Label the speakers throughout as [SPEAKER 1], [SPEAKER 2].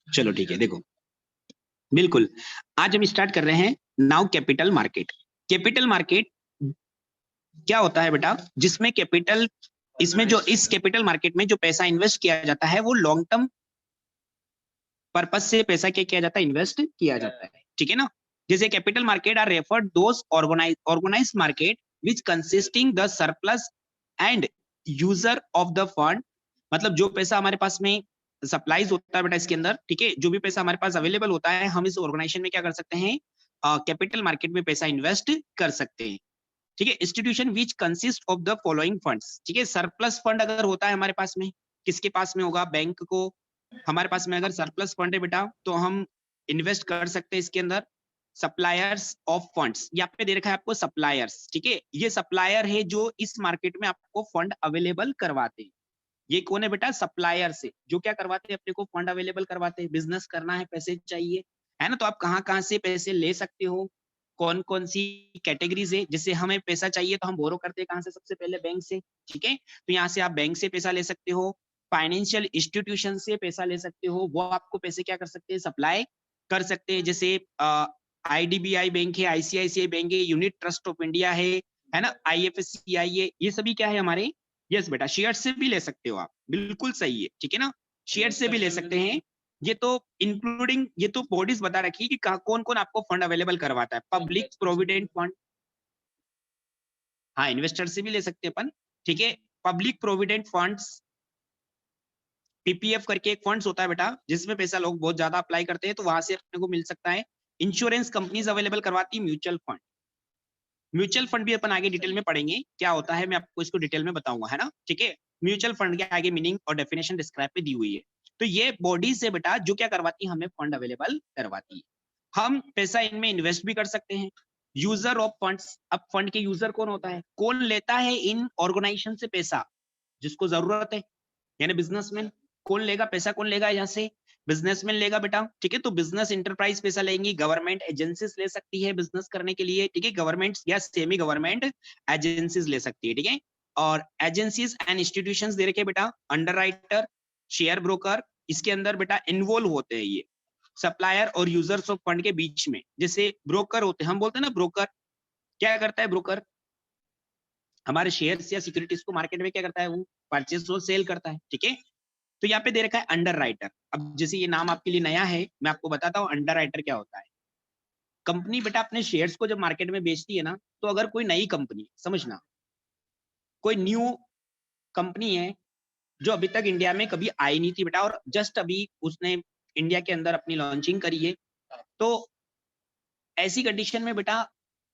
[SPEAKER 1] चलो ठीक है, देखो बिल्कुल आज हम स्टार्ट कर रहे हैं now capital market. Capital market क्या होता है बेटा, जिसमें कैपिटल, इसमें जो इस कैपिटल मार्केट में जो पैसा इन्वेस्ट किया जाता है वो लॉन्ग टर्म पर्पस से पैसा क्या किया जाता है, इन्वेस्ट किया जाता है, ठीक है ना। जैसे capital market are referred those organise market which consisting the surplus and user of the fund, मतलब जो पैसा हमारे पास में सप्लाईज होता है बेटा इसके अंदर, ठीक है, जो भी पैसा हमारे पास अवेलेबल होता है हम इस ऑर्गेनाइजेशन में क्या कर सकते हैं, कैपिटल मार्केट में पैसा इन्वेस्ट कर सकते हैं, ठीक है। Institution which consist of the following funds, ठीक है। सरप्लस फंड अगर होता है हमारे पास में, किसके पास में होगा, बैंक को, हमारे पास में अगर सरप्लस फंड है बेटा तो हम इन्वेस्ट कर सकते हैं इसके अंदर। सप्लायर्स ऑफ फंड्स, यहाँ पे दे रखा है आपको सप्लायर्स, ठीक है, ये सप्लायर है जो इस मार्केट में आपको फंड अवेलेबल करवाते हैं। ये कौन है बेटा, सप्लायर से जो क्या करवाते हैं, अपने को फंड अवेलेबल करवाते हैं। बिजनेस करना है, पैसे चाहिए, है ना, तो आप कहाँ कहाँ से पैसे ले सकते हो, कौन कौन सी कैटेगरीज है। जैसे हमें पैसा चाहिए तो हम बोरो करते हैं कहाँ से, सबसे पहले बैंक से, ठीक है, तो यहाँ से आप बैंक से पैसा ले सकते हो, फाइनेंशियल इंस्टीट्यूशन से पैसा ले सकते हो, वो आपको पैसे क्या कर सकते हैं, सप्लाई कर सकते हैं। जैसे आईडीबीआई बैंक है, आईसीआईसीआई बैंक है, यूनिट ट्रस्ट ऑफ इंडिया है ना, आईएफएससीआई है, ये सभी क्या है हमारे। यस बेटा, शेयर से भी ले सकते हो आप, बिल्कुल सही है, ठीक है ना, शेयर से भी ले सकते हैं। ये तो इंक्लूडिंग, ये तो बॉडीज बता रखी है कि कौन कौन आपको फंड अवेलेबल करवाता है। पब्लिक प्रोविडेंट फंड, हाँ इन्वेस्टर से भी ले सकते हैं अपन, ठीक है। पब्लिक प्रोविडेंट फंड्स, पीपीएफ करके एक फंड्स होता है बेटा, जिसमें पैसा लोग बहुत ज्यादा अप्लाई करते हैं तो वहां से अपने को मिल सकता है। इंश्योरेंस कंपनीज अवेलेबल करवाती है म्यूचुअल फंड। म्यूचुअल फंड भी अपन आगे डिटेल में पढ़ेंगे क्या होता है, मैं आपको इसको डिटेल में बताऊंगा, है ना, ठीक है। म्यूचुअल फंड के आगे मीनिंग और डेफिनेशन डिस्क्राइब पे दी हुई है। तो ये बॉडी से बेटा जो क्या करवाती है, हमें फंड अवेलेबल करवाती है। हम पैसा इनमें इन्वेस्ट भी कर सकते हैं। यूजर ऑफ फंड्स, अब फंड के यूजर कौन होता है, कौन लेता है इन ऑर्गेनाइजेशन से पैसा, जिसको जरूरत है, यानी बिजनेसमैन। कौन लेगा पैसा, कौन लेगा यहाँ से, बिजनेसमैन लेगा बेटा, ठीक है। तो बिजनेस इंटरप्राइज पैसा लेंगी, गवर्नमेंट एजेंसीज ले सकती है बिजनेस करने के लिए, ठीक है, गवर्नमेंट या सेमी गवर्नमेंट एजेंसीज ले सकती है, ठीक है। और एजेंसीज एंड इंस्टीट्यूशंस दे रखे बेटा, अंडरराइटर, शेयर ब्रोकर, इसके अंदर बेटा इन्वॉल्व होते हैं ये सप्लायर और यूजर्स ऑफ फंड के बीच में। जैसे ब्रोकर होते हैं, हम बोलते हैं ना ब्रोकर, क्या करता है ब्रोकर, हमारे शेयर्स या सिक्योरिटीज को मार्केट में क्या करता है, वो परचेस और सेल करता है, ठीक है। तो यहाँ पे दे रखा है अंडर राइटर। अब जैसे ये नाम आपके लिए नया है, मैं आपको बताता हूँ अंडर राइटर क्या होता है। कंपनी बेटा अपने शेयर्स को जब मार्केट में बेचती है ना, तो अगर कोई नई कंपनी, समझना, कोई न्यू कंपनी है जो अभी तक इंडिया में कभी आई नहीं थी बेटा, और जस्ट अभी उसने इंडिया के अंदर अपनी लॉन्चिंग करी है, तो ऐसी कंडीशन में बेटा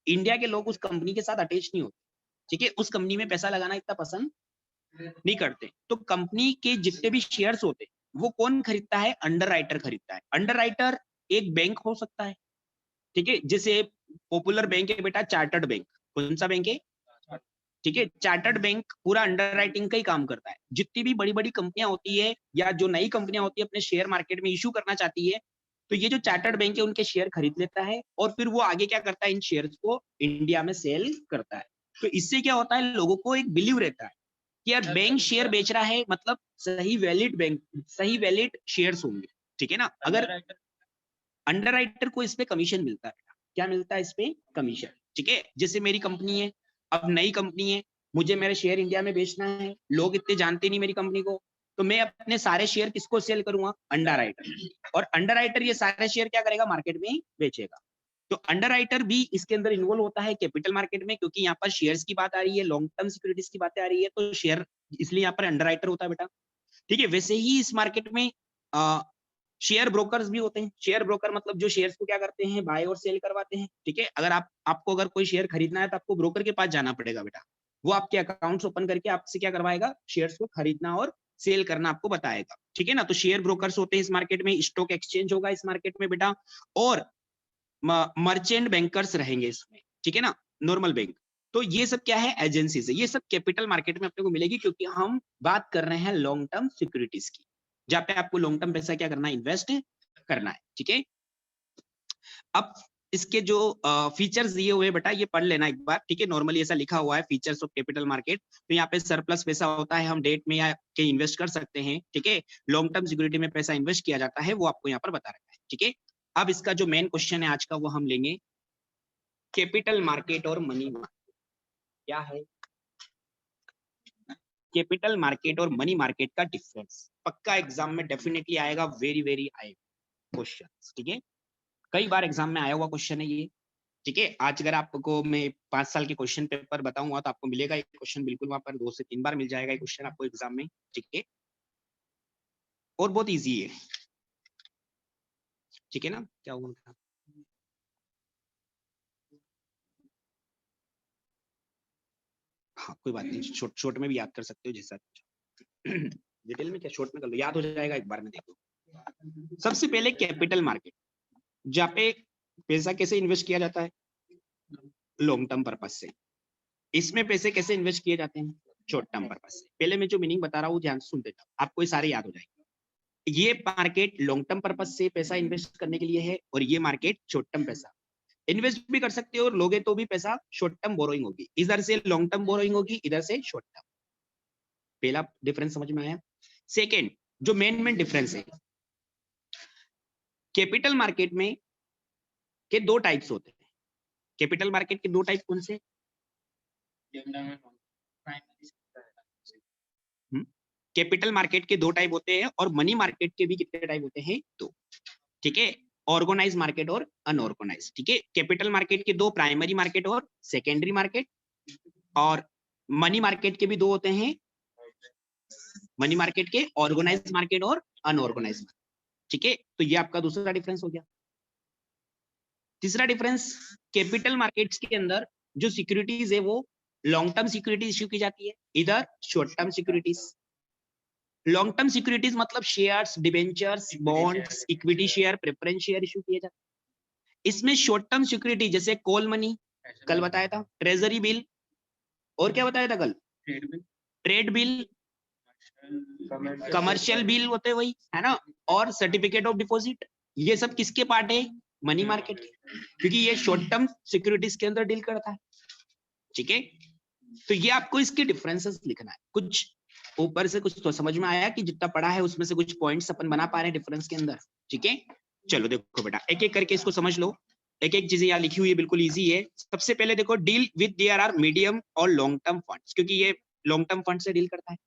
[SPEAKER 1] इंडिया के लोग उस कंपनी के साथ अटैच नहीं होते, ठीक है, उस कंपनी में पैसा लगाना इतना पसंद नहीं करते। तो कंपनी के जितने भी शेयर्स होते वो कौन खरीदता है, अंडर राइटर खरीदता है। अंडर राइटर एक बैंक हो सकता है, ठीक है, जैसे पॉपुलर बैंक है बेटा, चार्टर्ड बैंक, कौन सा बैंक है, ठीक है, चार्टर्ड बैंक पूरा अंडर राइटिंग का ही काम करता है। जितनी भी बड़ी बड़ी कंपनियां होती है या जो नई कंपनियां होती है अपने शेयर मार्केट में इश्यू करना चाहती है, तो ये जो चार्टर्ड बैंक है उनके शेयर खरीद लेता है और फिर वो आगे क्या करता है, इन शेयर्स को इंडिया में सेल करता है। तो इससे क्या होता है, लोगों को एक बिलीव रहता है कि यार बैंक शेयर बेच रहा है, मतलब सही वैलिड बैंक, सही वैलिड शेयर्स होंगे, ठीक है ना। अगर अंडरराइटर को इस पे कमीशन मिलता है, क्या मिलता है इस पे, कमीशन, ठीक है। जैसे मेरी कंपनी है, अब नई कंपनी है, मुझे मेरे शेयर इंडिया में बेचना है, लोग इतने जानते नहीं मेरी कंपनी को, तो मैं अपने सारे शेयर किसको सेल करूंगा, अंडरराइटर, और अंडरराइटर ये सारे शेयर क्या करेगा, मार्केट में बेचेगा। तो अंडरराइटर भी इसके अंदर इन्वॉल्व होता है कैपिटल मार्केट में, क्योंकि यहाँ पर शेयर्स की बात आ रही है, लॉन्ग टर्म सिक्योरिटीज की बातें आ रही है, तो शेयर इसलिए यहाँ पर अंडरराइटर होता है बेटा, ठीक है। वैसे ही इस मार्केट में शेयर ब्रोकर्स भी होते हैं। शेयर ब्रोकर मतलब जो शेयर्स को क्या करते हैं, बाय और सेल करवाते हैं, ठीक है। अगर आपको अगर कोई शेयर खरीदना है तो आपको ब्रोकर के पास जाना पड़ेगा बेटा, वो आपके अकाउंट्स ओपन करके आपसे क्या करवाएगा, शेयर्स को खरीदना और सेल करना आपको बताएगा, ठीक है ना। तो शेयर ब्रोकर्स होते हैं इस मार्केट में, स्टॉक एक्सचेंज होगा इस मार्केट में बेटा, और मर्चेंट बैंकर्स रहेंगे इसमें, ठीक है ना, नॉर्मल बैंक। तो ये सब क्या है, एजेंसीज है, ये सब कैपिटल मार्केट में अपने को मिलेगी, क्योंकि हम बात कर रहे हैं लॉन्ग टर्म सिक्योरिटीज की, जहाँ पे आपको लॉन्ग टर्म पैसा क्या करना है, इन्वेस्ट करना है, ठीक है। अब इसके जो फीचर्स दिए हुए बेटा ये पढ़ लेना एक बार, ठीक है। नॉर्मली ऐसा लिखा हुआ है फीचर्स ऑफ कैपिटल मार्केट। तो यहाँ पे सरप्लस पैसा होता है, हम डेट में या के इन्वेस्ट कर सकते हैं, ठीक है। लॉन्ग टर्म सिक्योरिटी में पैसा इन्वेस्ट किया जाता है, वो आपको यहाँ पर बता रखा है, ठीक है। अब इसका जो मेन क्वेश्चन है आज का वो हम लेंगे, कैपिटल मार्केट और मनी मार्केट क्या है। कैपिटल मार्केट और मनी मार्केट का डिफरेंस पक्का एग्जाम में डेफिनेटली आएगा, वेरी वेरी आएगा क्वेश्चन, ठीक है। कई बार एग्जाम में आया हुआ क्वेश्चन है ये, ठीक है। आज अगर आपको मैं 5 साल के क्वेश्चन पेपर बताऊंगा तो आपको मिलेगा एक क्वेश्चन, बिल्कुल वहां पर 2 से 3 बार मिल जाएगा एक क्वेश्चन आपको एग्जाम में, ठीक है। और बहुत इजी है, ठीक है ना। क्या हुआ, हाँ कोई बात नहीं, शॉर्ट में भी याद कर सकते हो जैसा डिटेल में क्या, शॉर्ट में कर लो, याद हो जाएगा एक बार में, देखो। सबसे पहले कैपिटल मार्केट, जहाँ पे पैसा कैसे इन्वेस्ट किया जाता है, लॉन्ग टर्म पर्पज से। इसमें पैसे कैसे इन्वेस्ट किए जाते हैं, शॉर्ट टर्म पर्पज से। पहले मैं जो मीनिंग बता रहा हूँ ध्यान से सुनते जाओ, आपको ये सारे याद हो जाएंगे। ये मार्केट लॉन्ग टर्म पर्पज से पैसा इन्वेस्ट करने के लिए है, और ये मार्केट शॉर्ट टर्म पैसा इन्वेस्ट भी कर सकते हो, और लोगे तो भी पैसा शॉर्ट टर्म बोरोइंग होगी, इधर से लॉन्ग टर्म बोरोइंग होगी, इधर से शॉर्ट टर्म। पहला डिफरेंस समझ में आया। सेकेंड, जो मेन डिफरेंस है, कैपिटल मार्केट में के 2 टाइप्स होते हैं। कैपिटल मार्केट के 2 टाइप कौन से, कैपिटल मार्केट के 2 टाइप होते हैं, और मनी मार्केट के भी कितने टाइप होते हैं, 2, ठीक है। ऑर्गेनाइज मार्केट और अनऑर्गेनाइज, ठीक है। कैपिटल मार्केट के 2, प्राइमरी मार्केट और सेकेंडरी मार्केट, और मनी मार्केट के भी 2 होते हैं, मनी मार्केट के ऑर्गेनाइज मार्केट और अनऑर्गेनाइज मार्केट, ठीक है। तो ये आपका दूसरा डिफरेंस हो गया। तीसरा डिफरेंस, कैपिटल मार्केट्स के अंदर जो सिक्योरिटीज है वो लॉन्ग टर्म सिक्योरिटीज इश्यू की जाती है, इधर short term securities. Long term securities मतलब shares, debentures, bonds, equity share, preference share issue किए जाते हैं। इसमें शॉर्ट टर्म सिक्योरिटी जैसे कॉल मनी कल बताया था, ट्रेजरी बिल, और क्या बताया था कल, ट्रेड बिल, कमर्शियल बिल होते हैं वही, है ना, और सर्टिफिकेट ऑफ डिपॉजिट, ये सब किसके पार्ट है, मनी मार्केट के, क्योंकि ये शॉर्ट टर्म सिक्योरिटीज के अंदर डील करता है, ठीक है। तो ये आपको इसके डिफरेंसेस लिखना है। कुछ ऊपर से कुछ तो समझ में आया कि जितना पढ़ा है उसमें से कुछ पॉइंट्स अपन बना पा रहे हैं डिफरेंस के अंदर, ठीक है। चलो देखो बेटा, एक एक करके इसको समझ लो, एक एक चीजें यहाँ लिखी हुई है, बिल्कुल इजी है। सबसे पहले देखो, deal with their are medium और लॉन्ग टर्म फंड्स, क्योंकि ये लॉन्ग टर्म फंड से डील करता है,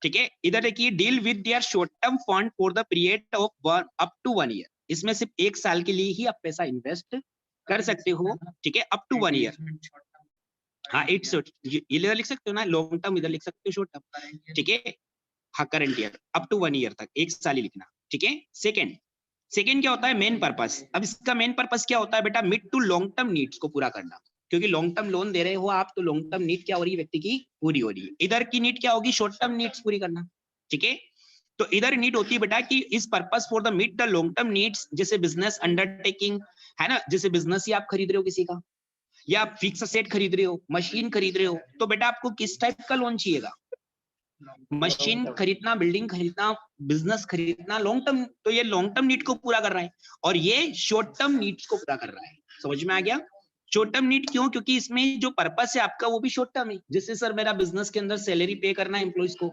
[SPEAKER 1] ठीक है। इधर देखिए, deal with their short term fund for the period of up to 1 year, इसमें सिर्फ 1 साल के लिए ही आप पैसा इन्वेस्ट कर सकते हो, ठीक है, अप टू 1 ईयर। हाँ, इट्स ये इधर लिख सकते हो ना, लॉन्ग टर्म इधर लिख सकते हो, शॉर्ट टर्म, ठीक है। हाँ, current year up to 1 year तक, 1 साल ही लिखना, ठीक है। सेकेंड क्या होता है, मेन पर्पस। अब इसका मेन पर्पस क्या होता है बेटा, mid to long term needs को पूरा करना, क्योंकि लॉन्ग टर्म लोन दे रहे हो आप, तो लॉन्ग टर्म नीड क्या हो रही है, व्यक्ति की पूरी हो रही है। इधर की नीड क्या होगी, शॉर्ट टर्म नीड्स पूरी करना, ठीक है। तो इधर नीड होती है बेटा कि इस purpose for the meet the long term needs, जैसे बिजनेस अंडरटेकिंग है ना, जैसे बिजनेस ही आप खरीद रहे हो किसी का, या आप फिक्स असेट खरीद रहे हो, मशीन खरीद रहे हो, तो बेटा आपको किस टाइप का लोन चाहिएगा, मशीन खरीदना, बिल्डिंग खरीदना, बिजनेस खरीदना, लॉन्ग टर्म, तो ये लॉन्ग टर्म नीड को पूरा कर रहा है, और ये शॉर्ट टर्म नीड्स को पूरा कर रहा है। समझ में आ गया, शॉर्ट टर्म नीड क्यों, क्योंकि इसमें जो पर्पस है आपका वो भी शॉर्ट टर्म है। जैसे सर मेरा बिजनेस के अंदर सैलरी पे करना है एम्प्लॉइज को,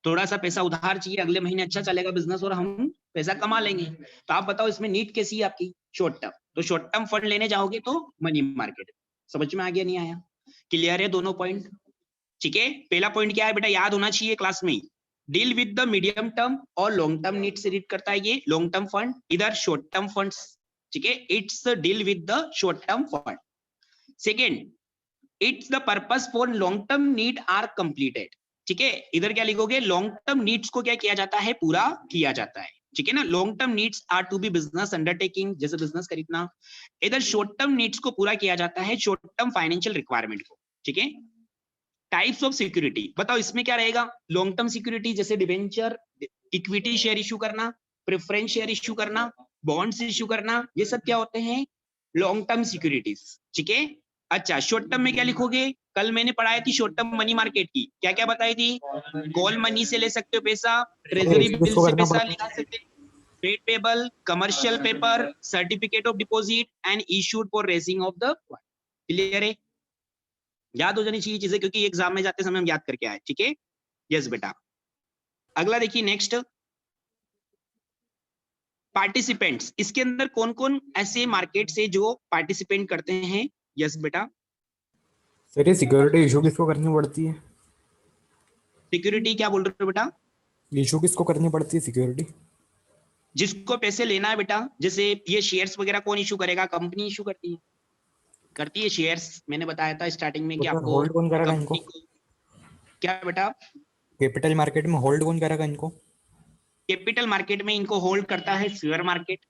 [SPEAKER 1] थोड़ा सा पैसा उधार चाहिए, अगले महीने अच्छा चलेगा बिजनेस और हम पैसा कमा लेंगे, तो आप बताओ इसमें नीड कैसी है आपकी, शॉर्ट टर्म। तो शॉर्ट टर्म फंड लेने जाओगे तो मनी मार्केट। समझ में आ गया, नहीं आया, क्लियर है दोनों पॉइंट, ठीक है। पहला पॉइंट क्या है बेटा, याद होना चाहिए क्लास में, deal with the medium term और लॉन्ग टर्म नीड से डील करता है ये लॉन्ग टर्म फंड, इधर शॉर्ट टर्म फंड्स, ठीक है। It's deal with the short term fund. Second, it's the purpose for long term need are completed, ठीक है। इधर क्या लिखोगे, लॉन्ग टर्म नीड्स को क्या किया जाता है, पूरा किया जाता है, ठीक है ना। Long term needs are to be business undertaking, जैसे बिजनेस खरीदना। इधर शॉर्ट टर्म नीड्स को पूरा किया जाता है, शॉर्ट टर्म फाइनेंशियल रिक्वायरमेंट को, ठीक है। टाइप्स ऑफ सिक्योरिटी बताओ, इसमें क्या रहेगा, लॉन्ग टर्म सिक्योरिटी जैसे डिबेंचर, इक्विटी शेयर इशू करना, प्रेफरेंस शेयर इशू करना, बॉन्ड्स इशू करना, ये सब क्या होते हैं, लॉन्ग टर्म सिक्योरिटीज, ठीक है। अच्छा, शॉर्ट टर्म में क्या लिखोगे, कल मैंने पढ़ाई थी शॉर्ट टर्म मनी मार्केट की, क्या क्या बताई थी, कॉल मनी से ले सकते हो पैसा, ट्रेजरी बिल से पैसा निकाल सकते, trade payable, commercial paper, certificate of deposit and issued for raising of the fund. Clear है? याद हो जानी चाहिए चीजें, क्योंकि एग्जाम में जाते समय हम याद करके आए। ठीक है, यस बेटा। अगला देखिए नेक्स्ट, पार्टिसिपेंट्स। इसके अंदर कौन कौन ऐसे मार्केट से जो पार्टिसिपेंट करते हैं? यस बेटा।
[SPEAKER 2] सर ये सिक्योरिटी इशू किसको करनी पड़ती है?
[SPEAKER 1] सिक्योरिटी क्या बोल रहे हो बेटा?
[SPEAKER 2] इशू किसको करनी पड़ती है सिक्योरिटी?
[SPEAKER 1] जिसको पैसे लेना है बेटा, जैसे ये शेयर्स वगैरह कौन इशू करेगा? कंपनी इशू करती है शेयर्स। मैंने बताया था स्टार्टिंग में
[SPEAKER 2] तो
[SPEAKER 1] कि
[SPEAKER 2] सर
[SPEAKER 1] आपको
[SPEAKER 2] होल्ड कौन करेगा इनको?
[SPEAKER 1] कंपनी को, क्या बेटा?
[SPEAKER 2] कैपिटल मार्केट में होल्ड कौन करेगा इनको?
[SPEAKER 1] कैपिटल मार्केट में इनको होल्ड करता है शेयर मार्केट,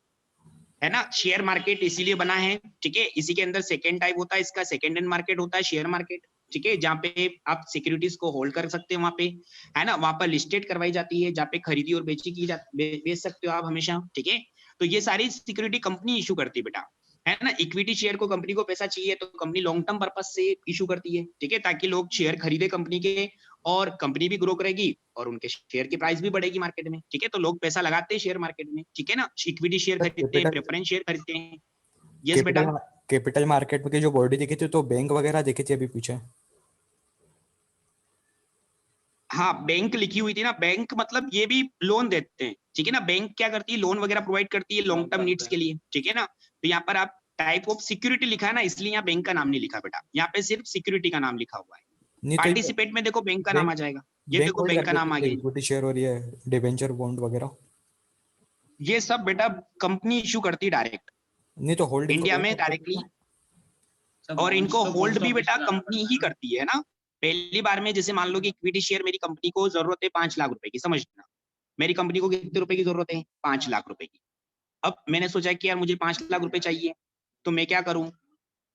[SPEAKER 1] है ना। शेयर मार्केट इसीलिए बना है, ठीक है। इसी के अंदर सेकंड टाइप होता है इसका, सेकंड हैंड मार्केट होता है शेयर मार्केट, ठीक है। जहाँ पे आप सिक्योरिटीज को होल्ड कर सकते हैं, वहां पे, है ना। वहां पर लिस्टेड करवाई जाती है, जहाँ पे खरीदी और बेची की बेच सकते हो आप हमेशा, ठीक है। तो ये सारी सिक्योरिटी कंपनी इशू करती है बेटा, है ना। इक्विटी शेयर को कंपनी को पैसा चाहिए तो कंपनी लॉन्ग टर्म पर्पज से इशू करती है, ठीक है, ताकि लोग शेयर खरीदे कंपनी के, और कंपनी भी ग्रो करेगी और उनके शेयर की प्राइस भी बढ़ेगी मार्केट में, ठीक है। तो लोग पैसा लगाते हैं शेयर मार्केट में, ठीक है ना। इक्विटी शेयर खरीदते हैं, प्रेफरेंस शेयर खरीदते हैं। यस बेटा।
[SPEAKER 2] कैपिटल कैपिटल मार्केट में की जो बॉडी दिखी थी तो बैंक वगैरह दिखी थी अभी पीछे।
[SPEAKER 1] हाँ, बैंक लिखी हुई थी ना। बैंक मतलब ये भी लोन देते हैं, ठीक है ना। बैंक क्या करती है? लोन वगैरह प्रोवाइड करती है लॉन्ग टर्म नीड्स के लिए, ठीक है ना। तो यहाँ पर आप टाइप ऑफ सिक्योरिटी लिखा है ना, इसलिए यहाँ बैंक का नाम नहीं लिखा बेटा, यहाँ पे सिर्फ सिक्योरिटी का नाम लिखा हुआ है।
[SPEAKER 2] नहीं तो
[SPEAKER 1] पार्टिसिपेट में देखो बैंक का नाम
[SPEAKER 2] बैंक
[SPEAKER 1] आ जाएगा, ये
[SPEAKER 2] बैंक
[SPEAKER 1] देखो
[SPEAKER 2] होल्ड
[SPEAKER 1] बैंक का
[SPEAKER 2] करके
[SPEAKER 1] नाम आ
[SPEAKER 2] रखती है
[SPEAKER 1] गया।
[SPEAKER 2] इक्विटी शेयर और ये डिबेंचर बॉन्ड वगैरह।
[SPEAKER 1] ये सब बेटा कंपनी इशू करती है डायरेक्ट
[SPEAKER 2] नहीं तो होल्ड इनको
[SPEAKER 1] इंडिया
[SPEAKER 2] बैंक
[SPEAKER 1] में
[SPEAKER 2] करके
[SPEAKER 1] डायरेक्टली,
[SPEAKER 2] रखता है।
[SPEAKER 1] और इनको होल्ड भी बेटा कंपनी ही करती है ना। पहली बार में जैसे मान लो कि इक्विटी शेयर मेरी कंपनी को जरूरत है 5 लाख रुपए की, समझना। मेरी कंपनी को कितने रुपए की जरूरत है? 5 लाख रुपए की। अब मैंने सोचा कि यार मुझे 5 लाख रुपए चाहिए, तो मैं क्या करूं?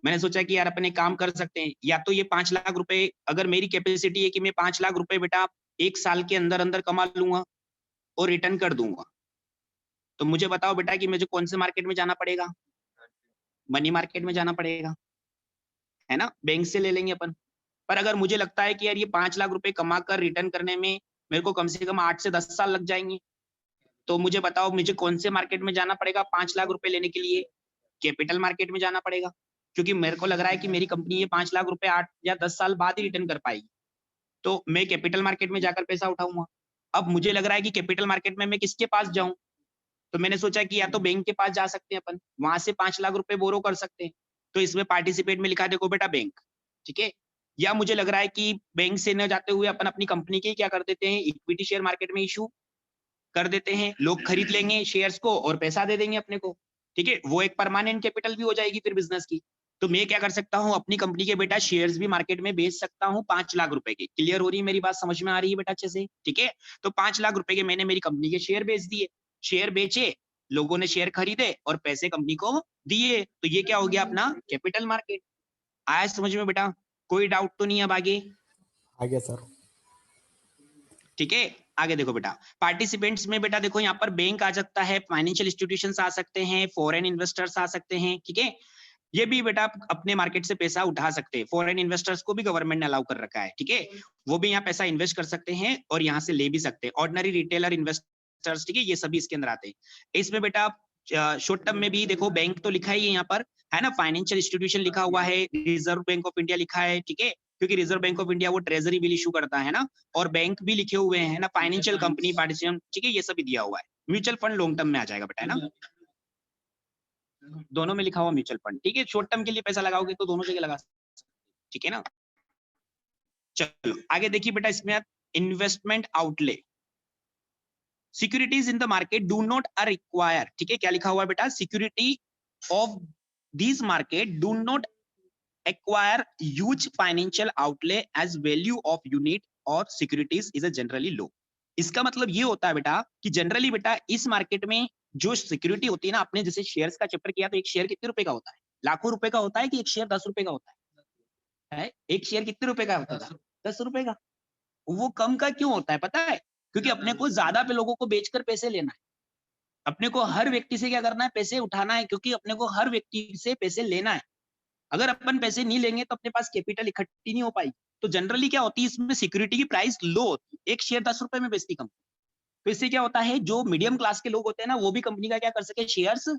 [SPEAKER 1] मैंने सोचा कि यार अपने काम कर सकते हैं, या तो ये 5 लाख रुपए, अगर मेरी कैपेसिटी है कि मैं 5 लाख रुपए बेटा 1 साल के अंदर अंदर कमा लूंगा और रिटर्न कर दूंगा, तो मुझे बताओ बेटा कि मुझे कौन से मार्केट में जाना पड़ेगा? मनी मार्केट में जाना पड़ेगा, है ना। बैंक से ले लेंगे अपन। पर अगर मुझे लगता है कि यार ये 5 लाख रुपए कमा कर रिटर्न करने में मेरे को कम से कम 8 से 10 साल लग जाएंगे, तो मुझे बताओ मुझे कौन से मार्केट में जाना पड़ेगा 5 लाख रुपए लेने के लिए? कैपिटल मार्केट में जाना पड़ेगा, क्योंकि मेरे को लग रहा है कि मेरी कंपनी ये 5 लाख रुपए 8 या 10 साल बाद ही रिटर्न कर पाएगी, तो मैं कैपिटल मार्केट में जाकर पैसा उठाऊंगा। अब मुझे लग रहा है कि कैपिटल मार्केट में मैं किसके पास जाऊं? तो मैंने सोचा कि या तो बैंक के पास जा सकते हैं अपन, वहां से 5 लाख रुपए बोरो कर सकते हैं। तो इसमें पार्टिसिपेट में लिखा देखो बेटा बैंक, ठीक है। या मुझे लग रहा है कि बैंक से न जाते हुए अपन अपनी कंपनी के क्या कर देते हैं, इक्विटी शेयर मार्केट में इशू कर देते हैं, लोग खरीद लेंगे शेयर्स को और पैसा दे देंगे अपने को, ठीक है। वो एक परमानेंट कैपिटल भी हो जाएगी फिर बिजनेस की। तो मैं क्या कर सकता हूँ, अपनी कंपनी के बेटा शेयर्स भी मार्केट में बेच सकता हूँ 5 लाख रुपए के। क्लियर हो रही है मेरी बात? समझ में आ रही है बेटा अच्छे से? ठीक है। तो 5 लाख रुपए के मैंने मेरी कंपनी के शेयर बेच दिए, शेयर बेचे, लोगों ने शेयर खरीदे और पैसे कंपनी को दिए, तो ये क्या हो गया अपना कैपिटल मार्केट। आया समझ में बेटा? कोई डाउट तो नहीं अब आगे?
[SPEAKER 2] आ गया सर।
[SPEAKER 1] ठीक है। आगे देखो बेटा, पार्टिसिपेंट्स में बेटा देखो यहाँ पर बैंक आ सकता है, फाइनेंशियल इंस्टीट्यूशंस आ सकते हैं, फॉरेन इन्वेस्टर्स आ सकते हैं, ठीक है। ये भी बेटा अपने मार्केट से पैसा उठा सकते हैं। फॉरेन इन्वेस्टर्स को भी गवर्नमेंट ने अलाउ कर रखा है, ठीक है। वो भी यहाँ पैसा इन्वेस्ट कर सकते हैं और यहाँ से ले भी सकते हैं। ऑर्डिनरी रिटेलर इन्वेस्टर्स, ठीक है, ये सभी इसके अंदर आते हैं। इसमें बेटा शॉर्ट टर्म में भी देखो बैंक तो लिखा ही है यहाँ पर, है ना। फाइनेंशियल इंस्टीट्यूशन लिखा हुआ है, रिजर्व बैंक ऑफ इंडिया लिखा है, ठीक है, क्योंकि रिजर्व बैंक ऑफ इंडिया वो ट्रेजरी बिल इशू करता है ना। और बैंक भी लिखे हुए हैं ना, फाइनेंशियल कंपनी पार्टिसिपेंट, ठीक है, ये सभी दिया हुआ है। म्यूचुअल फंड लॉन्ग टर्म में आ जाएगा बेटा, है ना। दोनों में लिखा हुआ म्यूचुअल फंड, ठीक है। शॉर्ट टर्म के लिए पैसा लगाओगे तो दोनों जगह लगा सकते हो, ठीक है ना। चलो आगे देखिए बेटा, इसमें investment outlay, securities in the market do not are require, ठीक है। क्या लिखा हुआ है बेटा? Security of this market do not acquire huge financial outlay as value of unit और securities is a generally low. इसका मतलब ये होता है बेटा कि जनरली बेटा इस मार्केट में जो सिक्योरिटी होती है ना, आपने जैसे शेयर्स का चैप्टर किया तो एक शेयर कितने रुपए का होता है? लाखों रुपए का होता है कि एक शेयर 10 रुपए का होता है? एक शेयर कितने रुपए का होता था? 10 रुपए का। वो कम का क्यों होता है पता है? क्योंकि अपने को ज्यादा पे लोगों को बेचकर पैसे लेना है, अपने को हर व्यक्ति से क्या करना है, पैसे उठाना है, क्योंकि अपने को हर व्यक्ति से पैसे लेना है। अगर अपन पैसे नहीं लेंगे तो अपने पास कैपिटल इकट्ठी नहीं हो पाएगी। तो जनरली क्या होती है, इसमें सिक्योरिटी की प्राइस लो होती है, एक शेयर 10 रुपए में बेचती कंपनी, तो इससे क्या होता है, जो मीडियम क्लास के लोग होते हैं ना, वो भी कंपनी का क्या कर सके, शेयर्स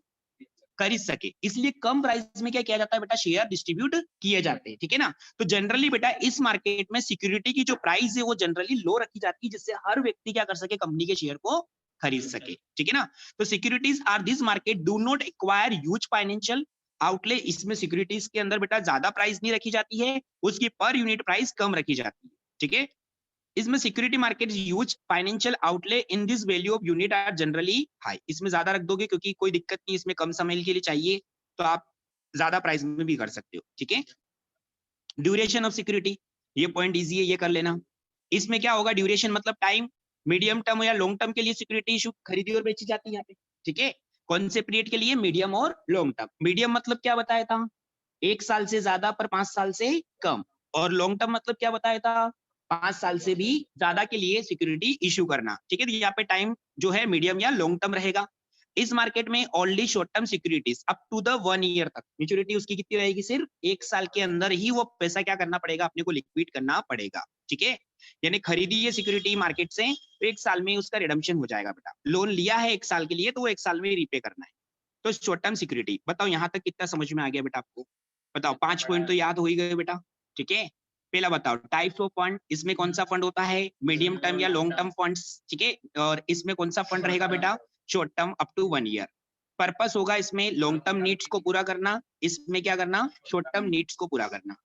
[SPEAKER 1] खरीद सके। इसलिए कम प्राइस में क्या किया जाता है बेटा, शेयर डिस्ट्रीब्यूट किए जाते हैं, ठीक है ना। तो जनरली बेटा इस मार्केट में सिक्योरिटी की जो प्राइस है वो जनरली लो रखी जाती है, जिससे हर व्यक्ति क्या कर सके, कंपनी के शेयर को खरीद सके, ठीक है ना। तो securities are this market do not acquire huge financial outlay. इसमें सिक्योरिटीज के अंदर बेटा ज्यादा प्राइस नहीं रखी जाती है, उसकी पर यूनिट प्राइस कम रखी जाती है, ठीक है। इसमें security market huge financial outlay in this value of unit are generally high. इसमें ज्यादा रख दोगे क्योंकि कोई दिक्कत नहीं, इसमें कम समय के लिए चाहिए तो आप ज्यादा प्राइस में भी कर सकते हो, ठीक है। ड्यूरेशन ऑफ सिक्योरिटी, ये पॉइंट इजी है, ये कर लेना। इसमें क्या होगा, ड्यूरेशन मतलब टाइम, मीडियम टर्म या लॉन्ग टर्म के लिए सिक्योरिटी इशू खरीदी और बेची जाती है यहाँ पे, ठीक है। कौन से पीरियड के लिए, मीडियम और लॉन्ग टर्म। मीडियम मतलब क्या बताया था, 1 साल से ज्यादा पर 5 साल से कम। और लॉन्ग टर्म मतलब क्या बताया था, 5 साल से भी ज्यादा के लिए सिक्योरिटी इशू करना, ठीक है। तो यहाँ पे टाइम जो है मीडियम या लॉन्ग टर्म रहेगा। इस मार्केट में only short term securities up to the 1 year तक, मेच्योरिटी उसकी कितनी रहेगी, सिर्फ 1 साल के अंदर ही वो पैसा क्या करना पड़ेगा, अपने को लिक्विड करना पड़ेगा, ठीक है। यानी खरीदी है सिक्योरिटी मार्केट से तो 1 साल में उसका रिडम्पशन हो जाएगा बेटा। लोन लिया है 1 साल के लिए तो वो 1 साल में रिपे करना है। तो शॉर्ट टर्म सिक्योरिटी, बताओ यहाँ तक कितना समझ में आ गया बेटा आपको, बताओ 5 पॉइंट तो याद हो ही गए बेटा, ठीक है। पहला बताओ टाइप्स ऑफ फंड, इसमें कौन सा फंड होता है, मीडियम टर्म या लॉन्ग टर्म फंड्स, ठीक है। और इसमें कौन सा फंड रहेगा बेटा, short term up to 1 year. Purpose होगा इसमें लॉन्ग टर्म नीड्स को पूरा करना, इसमें क्या करना, शॉर्ट टर्म नीड्स को पूरा करना।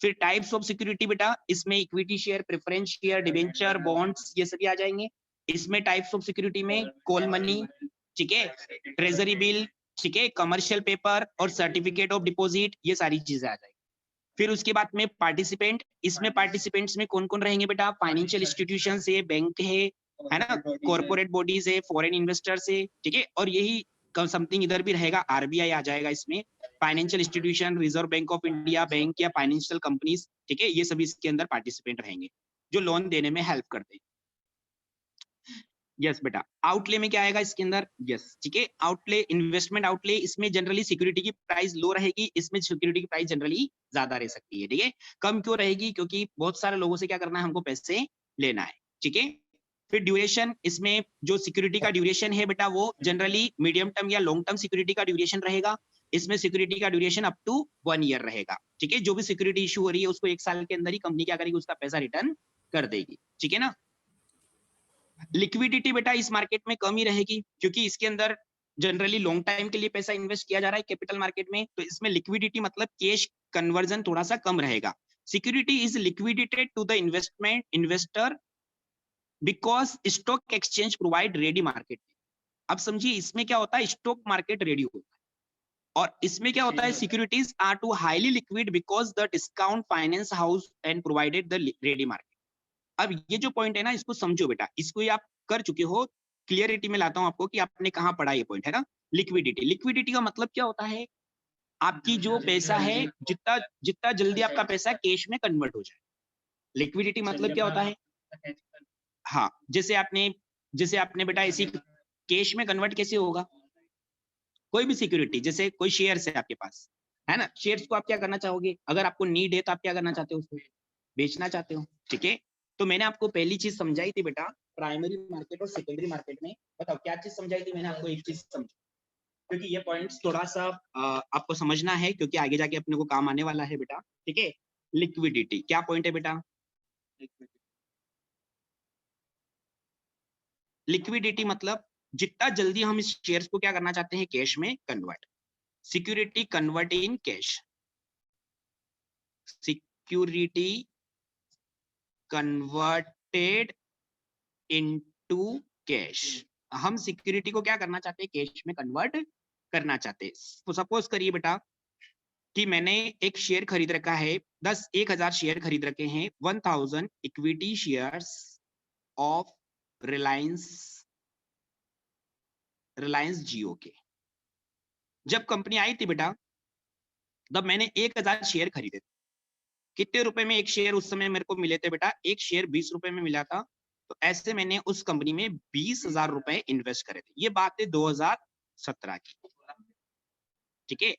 [SPEAKER 1] फिर टाइप्स ऑफ सिक्योरिटी बेटा, इसमें equity share, preference share, debenture, bonds, ये सभी आ जाएंगे। इसमें टाइप्स ऑफ सिक्योरिटी में कॉल मनी, ठीक है, ट्रेजरी बिल, ठीक है, कमर्शियल पेपर और सर्टिफिकेट ऑफ डिपॉजिट, ये सारी चीजें आ जाएंगी। फिर उसके बाद में पार्टिसिपेंट, इसमें पार्टिसिपेंट्स में कौन कौन रहेंगे बेटा, फाइनेंशियल इंस्टीट्यूशन है, बैंक है ना, कॉर्पोरेट बॉडीज है, फॉरेन इन्वेस्टर्स है, ठीक है। और यही समथिंग इधर भी रहेगा, आरबीआई आ जाएगा इसमें, financial institution, reserve bank of India, bank या फाइनेंशियल कंपनीज, ठीक है। ये सभी इसके अंदर पार्टिसिपेंट रहेंगे जो लोन देने में हेल्प करते हैं। यस बेटा, आउटले में क्या आएगा इसके अंदर, यस, ठीक है, आउटले, इन्वेस्टमेंट आउटले, इसमें जनरली सिक्योरिटी की प्राइस लो रहेगी, इसमें सिक्योरिटी की प्राइस जनरली ज्यादा रह सकती है, ठीक है। कम क्यों रहेगी, क्योंकि बहुत सारे लोगों से क्या करना है, हमको पैसे लेना है, ठीक है। फिर ड्यूरेशन, इसमें जो सिक्योरिटी का ड्यूरेशन है बेटा वो जनरली मीडियम टर्म या लॉन्ग टर्म सिक्योरिटी का ड्यूरेशन रहेगा। इसमें सिक्योरिटी का ड्यूरेशन अप टू 1 ईयर रहेगा, ठीक है। जो भी सिक्योरिटी इशू हो रही है उसको 1 साल के अंदर ही कंपनी क्या करेगी, उसका पैसा रिटर्न कर देगी, ठीक है ना। लिक्विडिटी बेटा इस मार्केट में कम ही रहेगी, क्योंकि इसके अंदर जनरली लॉन्ग टाइम के लिए पैसा इन्वेस्ट किया जा रहा है कैपिटल मार्केट में, तो इसमें लिक्विडिटी मतलब कैश कन्वर्जन थोड़ा सा कम रहेगा। Security is liquidated to the investment investor because stock exchange provide ready market. अब समझिए इसमें क्या होता है, स्टॉक मार्केट रेडी होता है, और इसमें क्या होता है, securities are too highly liquid because the discount finance house and provided the ready market. अब ये जो पॉइंट है ना, इसको समझो बेटा, इसको ये आप कर चुके हो, क्लियरिटी में लाता हूं आपको कि आपने कहां पढ़ा ये पॉइंट, है ना। लिक्विडिटी, लिक्विडिटी का मतलब क्या होता है, आपकी जो पैसा है, जितना जितना जल्दी आपका पैसा कैश में कन्वर्ट हो जाए। लिक्विडिटी मतलब क्या होता है, हाँ, जैसे आपने बेटा इसी कैश में कन्वर्ट कैसे होगा, कोई भी सिक्योरिटी, जैसे कोई शेयर है आपके पास, है ना, शेयर्स को आप क्या करना चाहोगे, अगर आपको नीड है तो आप क्या करना चाहते हो, उसको बेचना चाहते हो, ठीक है। तो मैंने आपको पहली चीज समझाई थी बेटा, प्राइमरी मार्केट और सेकेंडरी मार्केट में, बताओ क्या चीज समझाई थी मैंने आपको, एक चीज समझो, क्योंकि ये पॉइंट्स थोड़ा सा आपको समझना है, क्योंकि आगे जाके अपने को काम आने वाला है बेटा, ठीक है। लिक्विडिटी क्या पॉइंट है बेटा, लिक्विडिटी मतलब जितना जल्दी हम इस शेयर्स को क्या करना चाहते हैं, कैश में convert. Security convert in cash, security converted into cash. हम सिक्योरिटी को क्या करना चाहते हैं, कैश में कन्वर्ट करना चाहते हैं। तो सपोज करिए बेटा कि मैंने एक शेयर खरीद रखा है, 10,000 शेयर खरीद रखे हैं, 1000 इक्विटी शेयर्स ऑफ रिलायंस जियो के। जब कंपनी आई थी बेटा, तब मैंने 1000 शेयर खरीदे थे। कितने रुपए में एक शेयर उस समय मेरे को मिले थे बेटा, एक शेयर 20 रुपए में मिला था। तो ऐसे मैंने उस कंपनी में 20,000 रुपए इन्वेस्ट करे थे। ये बात है 2017 की, ठीक है।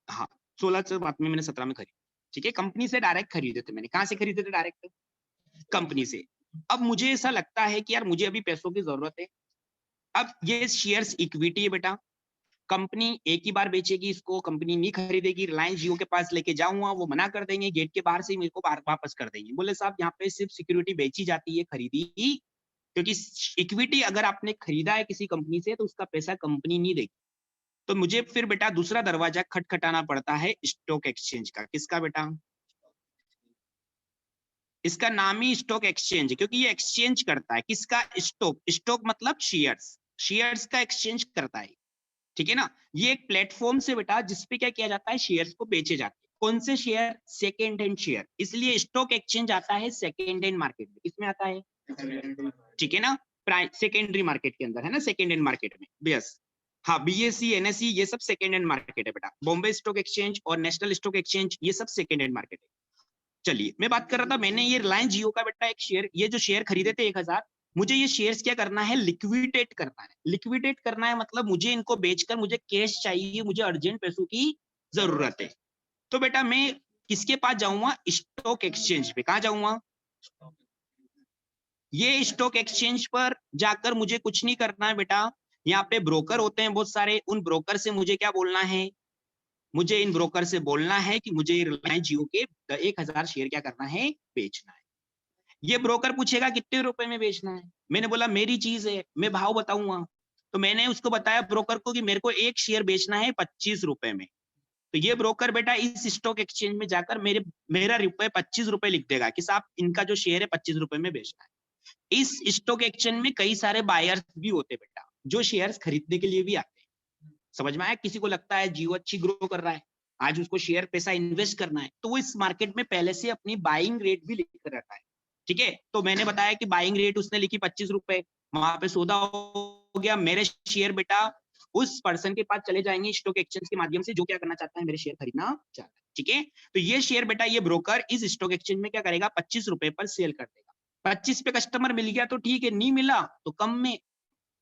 [SPEAKER 1] हाँ, 16 से बात में मैंने 17 में खरीदी, ठीक है। कंपनी से डायरेक्ट खरीदे थे मैंने। कहाँ से खरीदे थे, डायरेक्ट कंपनी से। अब मुझे ऐसा लगता है कि यार मुझे अभी पैसों की जरूरत है। अब ये शेयर्स इक्विटी है बेटा, कंपनी एक ही बार बेचेगी इसको, कंपनी नहीं खरीदेगी। रिलायंस जियो के पास लेके जाऊंगा, वो मना कर देंगे, गेट के बाहर से ही मेरे को वापस कर देंगे। बोले साहब यहाँ पे सिर्फ सिक्योरिटी बेची जाती है, खरीदी ही, क्योंकि इक्विटी अगर आपने खरीदा है किसी कंपनी से तो उसका पैसा कंपनी नहीं देगी। तो मुझे फिर बेटा दूसरा दरवाजा खटखटाना पड़ता है स्टॉक एक्सचेंज का। किसका बेटा? इसका नाम ही स्टॉक एक्सचेंज है, क्योंकि ये एक्सचेंज करता है। किसका? स्टॉक। स्टॉक मतलब शेयर्स, शेयर्स का एक्सचेंज करता है, ठीक है ना। ये एक प्लेटफॉर्म से बेटा जिसपे क्या किया जाता है, शेयर्स को बेचे जाते हैं। कौन से शेयर? Second hand share. इसलिए स्टॉक एक्सचेंज आता है सेकेंड हैंड मार्केट में। किसमें आता है? ठीक है ना, सेकेंडरी मार्केट के अंदर, है ना, सेकेंड हैंड मार्केट में। यस, हाँ, बीएससी एनएससी ये सब सेकेंड हैंड मार्केट है बेटा। बॉम्बे स्टॉक एक्सचेंज और नेशनल स्टॉक एक्सचेंज ये सब सेकेंड हैंड मार्केट है। चलिए, मैं बात कर रहा था, मैंने ये रिलायंस जियो का बेटा एक शेयर, ये जो शेयर खरीदे थे 1000, मुझे ये शेयर्स क्या करना है? लिक्विडेट करना है। लिक्विडेट करना है मतलब मुझे इनको बेचकर मुझे कैश चाहिए, मुझे अर्जेंट पैसों की जरूरत है। तो बेटा मैं किसके पास जाऊंगा? स्टॉक एक्सचेंज पे। कहां जाऊंगा? ये स्टॉक एक्सचेंज पर जाकर मुझे कुछ नहीं करना है बेटा। यहाँ पे ब्रोकर होते हैं बहुत सारे, उन ब्रोकर से मुझे क्या बोलना है? मुझे इन ब्रोकर से बोलना है कि मुझे रिलायंस जियो के 1000 शेयर क्या करना है? बेचना है। ये ब्रोकर पूछेगा कितने रुपए में बेचना है। मैंने बोला मेरी चीज है, मैं भाव बताऊंगा। तो मैंने उसको बताया ब्रोकर को कि मेरे को एक शेयर बेचना है 25 रुपए में। तो ये ब्रोकर बेटा इस स्टॉक एक्सचेंज में जाकर मेरा रुपए 25 रुपए लिख देगा कि साहब इनका जो शेयर है 25 रुपए में बेचना है। इस स्टॉक एक्सचेंज में कई सारे बायर्स भी होते बेटा, जो शेयर्स खरीदने के लिए भी आते हैं। समझ में आया? किसी को लगता है जियो अच्छी ग्रो कर रहा है, आज उसको शेयर पैसा इन्वेस्ट करना है, तो वो इस मार्केट में पहले से अपनी बाइंग रेट भी लिख कर रखा है। ठीक है, तो मैंने बताया कि बाइंग रेट उसने लिखी 25 रुपए, वहां पे सौदा हो गया। मेरे शेयर बेटा उस पर्सन के पास चले जाएंगे स्टॉक एक्सचेंज के माध्यम से, जो क्या करना चाहता है? मेरे शेयर खरीदना चाहता है। ठीक है, तो ये शेयर बेटा ये ब्रोकर इस स्टॉक एक्सचेंज में क्या करेगा? 25 रुपए पर सेल कर देगा। 25 पे कस्टमर मिल गया तो ठीक है, नहीं मिला तो कम में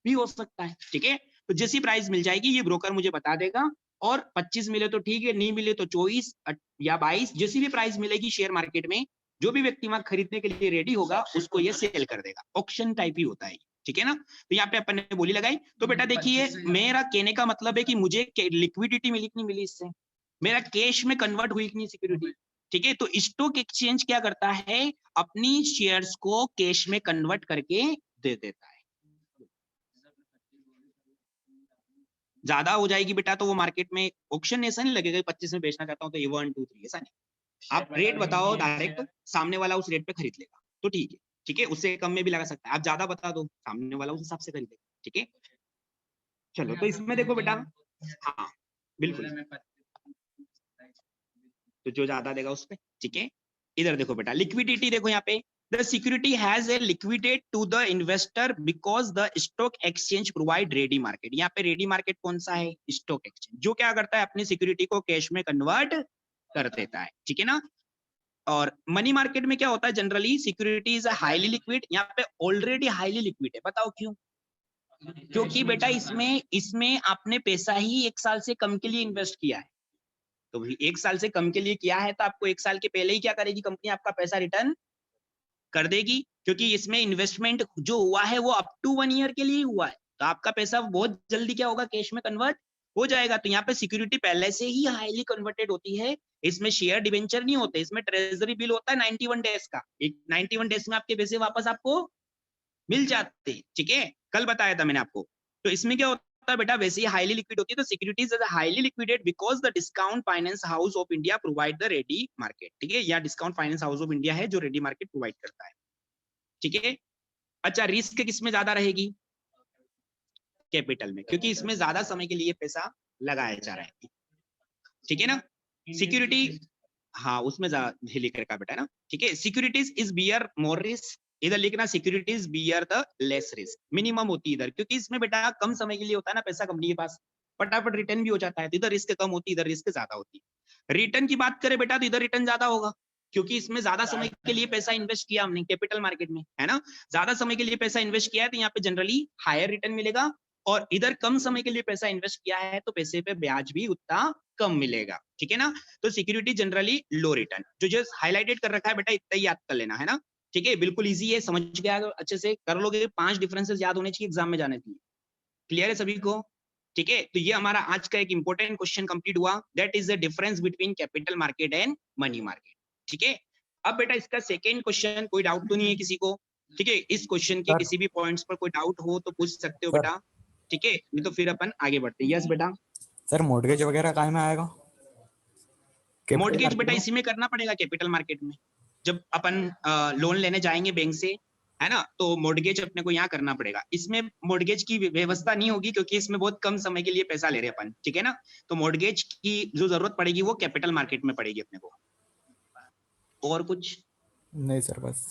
[SPEAKER 1] भी हो सकता है। ठीक है, तो जैसी प्राइस मिल जाएगी ये ब्रोकर मुझे बता देगा, और 25 मिले तो ठीक है, नहीं मिले तो 24 या 22, जैसी भी प्राइस मिलेगी शेयर मार्केट में, जो भी व्यक्ति वहां खरीदने के लिए रेडी होगा उसको ये सेल कर देगा। ऑक्शन टाइप ही होता है, ठीक है ना। तो यहाँ पे अपन ने बोली लगाई। तो बेटा देखिए, मेरा कहने का मतलब है कि मुझे लिक्विडिटी मिली कि नहीं मिली इससे, मेरा कैश में कन्वर्ट हुई कि नहीं सिक्योरिटी। ठीक है, तो स्टॉक एक्सचेंज क्या करता है? अपनी शेयर्स को कैश में कन्वर्ट करके दे देता है। ज्यादा हो जाएगी बेटा तो वो मार्केट में ऑक्शन ऐसा नहीं लगेगा 25 में बेचना चाहता हूँ तो ये 1 2 3 ऐसा नहीं। आप रेट बताओ डायरेक्ट, सामने वाला उस रेट पे खरीद लेगा तो ठीक है। ठीक है, उससे कम में भी लगा सकता है। आप ज्यादा बता दो, सामने वाला उस हिसाब से खरीदेगा। ठीक है, चलो तो इसमें देखो बेटा, हाँ बिल्कुल, तो जो ज्यादा देगा उस पे। ठीक है, इधर देखो बेटा, लिक्विडिटी देखो यहाँ पे, the security has a liquidate to the investor because the stock exchange provide ready market। यहाँ पे रेडी मार्केट कौन सा है? स्टॉक एक्सचेंज, जो क्या करता है? अपनी सिक्योरिटी को कैश में कन्वर्ट कर देता है। ठीक है ना। और मनी मार्केट में क्या होता है? Generally security is highly liquid, यहाँ पे ऑलरेडी हाईली लिक्विड है। बताओ क्यों? क्योंकि बेटा इसमें इसमें आपने पैसा ही 1 साल से कम के लिए इन्वेस्ट किया है। तो 1 साल से कम के लिए किया है तो आपको 1 साल के पहले ही क्या करेगी कंपनी? आपका पैसा रिटर्न कर देगी, क्योंकि इसमें इन्वेस्टमेंट जो हुआ है वो अप टू 1 ईयर के लिए हुआ है। तो आपका पैसा बहुत जल्दी क्या होगा? कैश में कन्वर्ट हो जाएगा। तो यहाँ पे सिक्योरिटी पहले से ही हाईली कन्वर्टेड होती है। इसमें शेयर डिवेंचर नहीं होते, इसमें ट्रेजरी बिल होता है 91 डेज का। 91 डेज में आपके पैसे वापस आपको मिल जाते हैं। ठीक है, कल बताया था मैंने आपको। तो इसमें क्या होता है बेटा? वैसे ही हाईली लिक्विड होती है। तो securities is highly liquidated because the discount finance house of India provide the ready market. ठीक है, या discount finance house of India है जो रेडी मार्केट प्रोवाइड करता है। ठीक है, अच्छा रिस्क किसमें ज्यादा रहेगी? कैपिटल में, क्योंकि इसमें ज्यादा समय के लिए पैसा लगाया जा रहा है। ठीक है ना। सिक्योरिटी, हाँ उसमें ज्यादा लिख रखा बेटा ना। ठीक है, securities is bear more risk, इधर लिखना securities bear the less risk. Minimum होती है इधर, क्योंकि इसमें बेटा कम समय के लिए होता है ना पैसा कंपनी के पास, फटाफट रिटर्न भी हो जाता है। तो इधर रिस्क कम होती है, इधर रिस्क ज्यादा होती है। रिटर्न की बात करें बेटा तो इधर रिटर्न ज्यादा होगा, क्योंकि इसमें ज्यादा समय के लिए पैसा इन्वेस्ट किया हमने कैपिटल मार्केट में, है ना। ज्यादा समय के लिए पैसा इन्वेस्ट किया है तो यहाँ पे जनरली हायर रिटर्न मिलेगा। और इधर कम समय के लिए पैसा इन्वेस्ट किया है तो पैसे पे ब्याज भी उतना कम मिलेगा। ठीक है ना। तो सिक्योरिटी जनरली लो रिटर्न, जो जस्ट हाईलाइटेड कर रखा है बेटा इतना ही याद कर लेना, है ना। ठीक है, बिल्कुल इजी है, समझ गया अगर अच्छे से कर लोगे, 5 डिफरेंसेस याद होने चाहिए एग्जाम में जाने के लिए। क्लियर है सभी को? ठीक है, तो ये हमारा आज का एक इंपॉर्टेंट क्वेश्चन कंप्लीट हुआ, that is the difference between capital market and money market. ठीक है, अब बेटा इसका सेकेंड क्वेश्चन, कोई डाउट तो नहीं है किसी को? ठीक है, इस क्वेश्चन के
[SPEAKER 2] सर।
[SPEAKER 1] किसी भी पॉइंट्स पर कोई डाउट हो तो पूछ सकते हो
[SPEAKER 2] सर।
[SPEAKER 1] बेटा। ठीक है, नहीं तो फिर अपन आगे बढ़ते हैं। यस बेटा।
[SPEAKER 2] सर मॉर्गेज वगैरह कहाँ में आएगा कैपिटल
[SPEAKER 1] मॉर्गेज
[SPEAKER 2] मार्केट
[SPEAKER 1] बेटा
[SPEAKER 2] में?
[SPEAKER 1] इसी में करना पड़ेगा कैपिटल मार्केट में, जब अपन लोन लेने जाएंगे बैंक से, है ना, तो मॉर्गेज अपने को यहाँ करना पड़ेगा। इसमें मॉर्गेज की व्यवस्था नहीं होगी क्योंकि इसमें बहुत कम समय के लिए पैसा ले रहे हैं अपन, ठीक है ना, तो मॉर्गेज की जो जरूरत पड़ेगी वो कैपिटल मार्केट में पड़ेगी अपने को। और कुछ?
[SPEAKER 2] नहीं सर, बस।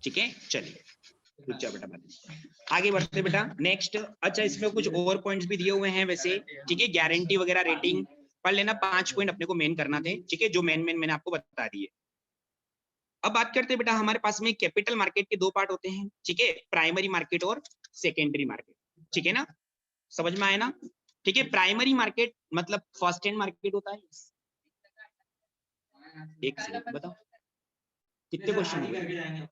[SPEAKER 1] ठीक है, चलिए अच्छा बेटा, आगे बढ़ते बेटा। नेक्स्ट, अच्छा इसमें कुछ और पॉइंट्स भी दिए हुए हैं वैसे, ठीक है, गारंटी वगैरह, रेटिंग पढ़ लेना। 5 पॉइंट अपने को मेन करना थे, ठीक है, जो मेन मैंने आपको बता दिए। अब बात करते हैं बेटा, हमारे पास में कैपिटल मार्केट के 2 पार्ट होते हैं, ठीक है, प्राइमरी मार्केट और सेकेंडरी मार्केट, ठीक है ना, समझ में आया ना? ठीक है, प्राइमरी मार्केट मतलब फर्स्ट हैंड मार्केट होता है। एक सेकंड बताओ, कितने क्वेश्चन हो गए?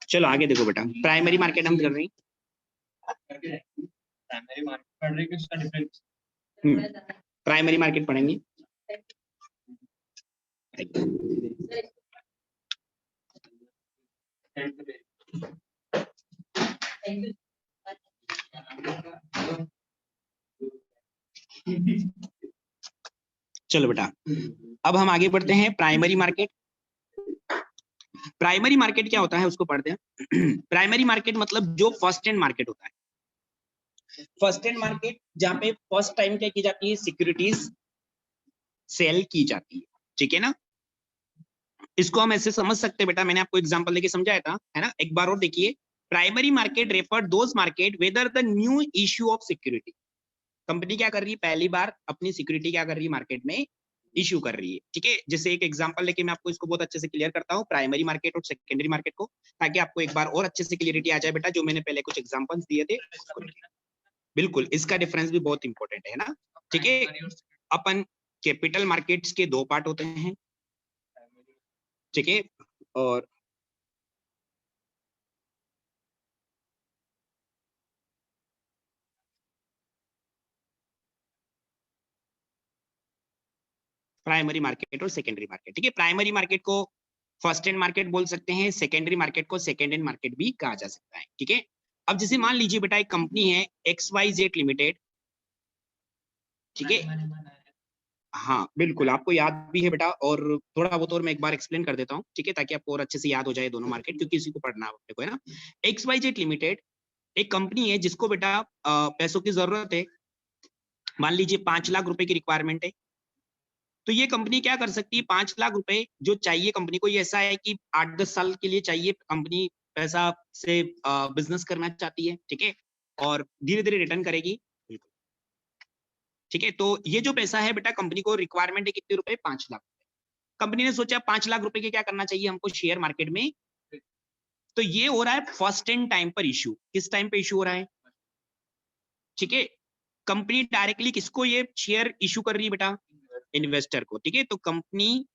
[SPEAKER 1] चलो आगे देखो बेटा, प्राइमरी मार्केट हम कर रहे हैं। प्राइमरी मार्केट पढ़ रहे हैं, इसका डिफरेंस प्राइमरी मार्केट पढ़ेंगे। चलो बेटा, अब हम आगे बढ़ते हैं। प्राइमरी मार्केट, प्राइमरी मार्केट क्या होता है उसको पढ़ते हैं। प्राइमरी मार्केट मतलब जो फर्स्ट हैंड मार्केट होता है। फर्स्ट हैंड मार्केट जहां पे फर्स्ट टाइम क्या की जाती है, सिक्योरिटीज सेल की जाती है, ठीक है ना। इसको हम ऐसे समझ सकते हैं बेटा, मैंने आपको एग्जांपल देके समझाया था, है ना, एक बार और देखिए। Primary market refer those market whether the new issue of security, company क्या कर रही है, पहली बार अपनी सिक्योरिटी क्या कर रही है, मार्केट में इश्यू कर रही है, ठीक है। जैसे एक एग्जांपल लेके मैं आपको इसको बहुत अच्छे से क्लियर करता हूँ, प्राइमरी मार्केट और सेकेंडरी मार्केट को, ताकि आपको एक बार और अच्छे से क्लियरिटी आ जाए बेटा, जो मैंने पहले कुछ एग्जांपल्स दिए थे। बिल्कुल, इसका डिफरेंस भी बहुत इंपॉर्टेंट है ना, ठीक है। अपन कैपिटल मार्केट्स के 2 पार्ट होते हैं, ठीक है, और प्राइमरी मार्केट और सेकेंडरी मार्केट, ठीक है। प्राइमरी मार्केट को फर्स्ट हैंड मार्केट बोल सकते हैं, सेकेंडरी मार्केट को सेकेंड हैंड मार्केट भी कहा जा सकता है, ठीक है। अब जैसे मान लीजिए बेटा, एक कंपनी है XYZ लिमिटेड, ठीक है। हाँ बिल्कुल, आपको याद भी है बेटा, और थोड़ा बहुत और मैं एक बार एक्सप्लेन कर देता हूँ, ठीक है, ताकि आपको और अच्छे से याद हो जाए दोनों मार्केट, क्योंकि इसी को पढ़ना है को, है ना। XYZ लिमिटेड एक कंपनी है जिसको बेटा पैसों की जरूरत है, मान लीजिए 5 लाख रुपए की रिक्वायरमेंट है। तो ये कंपनी क्या कर सकती है, 5 लाख रुपए जो चाहिए कंपनी को, ये ऐसा है कि 8-10 साल के लिए चाहिए, कंपनी पैसा से बिजनेस करना चाहती है, ठीक है, और धीरे धीरे रिटर्न करेगी, ठीक है। तो ये जो पैसा है बेटा, कंपनी को रिक्वायरमेंट है कितने रुपए, 5 लाख। कंपनी ने सोचा 5 लाख रुपए के क्या करना चाहिए हमको, शेयर मार्केट में। तो ये हो रहा है फर्स्ट एंड टाइम पर इश्यू। किस टाइम पे इश्यू हो रहा है, ठीक है, कंपनी डायरेक्टली किसको ये शेयर इश्यू कर रही है बेटा, इन्वेस्टर को, ठीक है। तो कंपनी